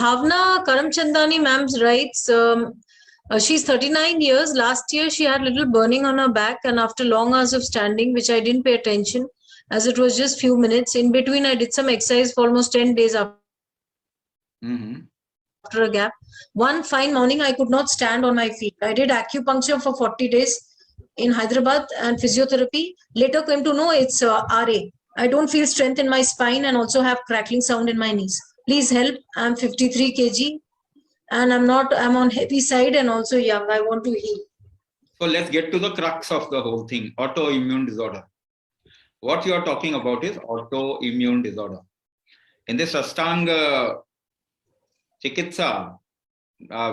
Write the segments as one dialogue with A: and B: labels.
A: Bhavna Karamchandani ma'am writes, she's 39 years. Last year, she had little burning on her back, and after long hours of standing, which I didn't pay attention, as it was just few minutes. In between, I did some exercise for almost 10 days after a gap. One fine morning, I could not stand on my feet. I did acupuncture for 40 days in Hyderabad and physiotherapy. Later came to know it's RA. I don't feel strength in my spine and also have crackling sound in my knees. Please help. I'm 53 kg and I'm on heavy side and also young. I want to heal.
B: So let's get to the crux of the whole thing, autoimmune disorder. What you are talking about is autoimmune disorder. In this Ashtanga Chikitsa,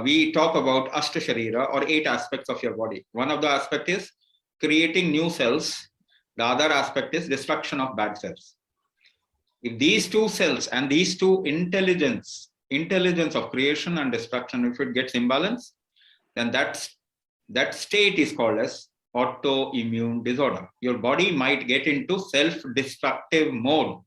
B: we talk about Ashtasharira, or 8 aspects of your body. One of the aspects is creating new cells. The other aspect is destruction of bad cells. If these two cells and these two intelligence of creation and destruction, if it gets imbalanced, then that state is called as autoimmune disorder. Your body might get into self-destructive mode.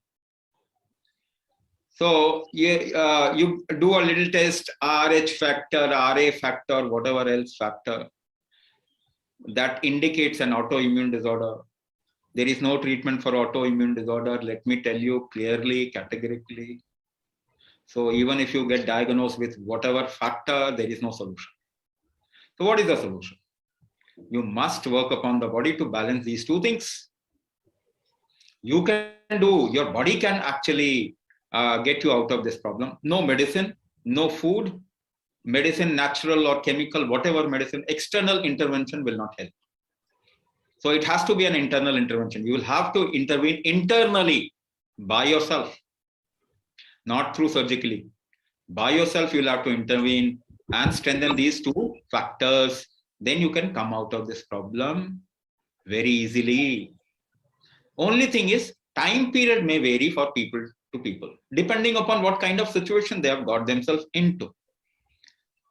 B: So you do a little test, Rh factor, Ra factor, whatever else factor, that indicates an autoimmune disorder. There is no treatment for autoimmune disorder. Let me tell you clearly, categorically. So even if you get diagnosed with whatever factor, there is no solution. So what is the solution? You must work upon the body to balance these two things. You can do, your body can actually get you out of this problem. No medicine, no food, medicine, natural or chemical, whatever medicine, external intervention will not help. So it has to be an internal intervention. You will have to intervene internally by yourself, not through surgically. By yourself, you'll have to intervene and strengthen these two factors. Then you can come out of this problem very easily. Only thing is, time period may vary for people to people, depending upon what kind of situation they have got themselves into.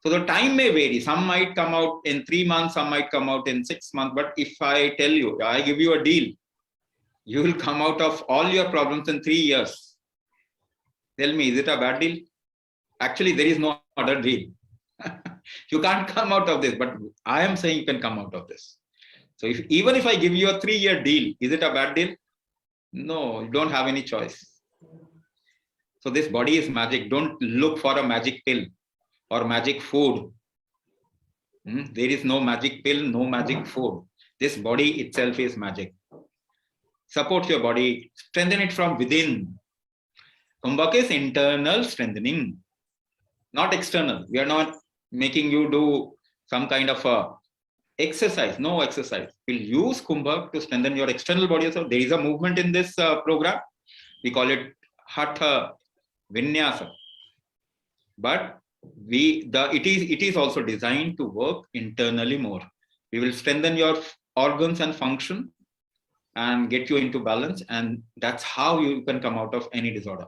B: So the time may vary. Some might come out in 3 months, some might come out in 6 months. But if I tell you, I give you a deal, you will come out of all your problems in 3 years. Tell me, is it a bad deal? Actually, there is no other deal. You can't come out of this, but I am saying you can come out of this. So even if I give you a 3-year deal, is it a bad deal? No, you don't have any choice. So this body is magic. Don't look for a magic pill or magic food. There is no magic pill, no magic food. This body itself is magic. Support your body, strengthen it from within. Kumbhaka is internal strengthening, not external. We are not making you do some kind of a exercise, no exercise. We'll use Kumbhak to strengthen your external body. So there is a movement in this program. We call it Hatha Vinyasa. But it is also designed to work internally more. We will strengthen your organs and function and get you into balance, and that's how you can come out of any disorder.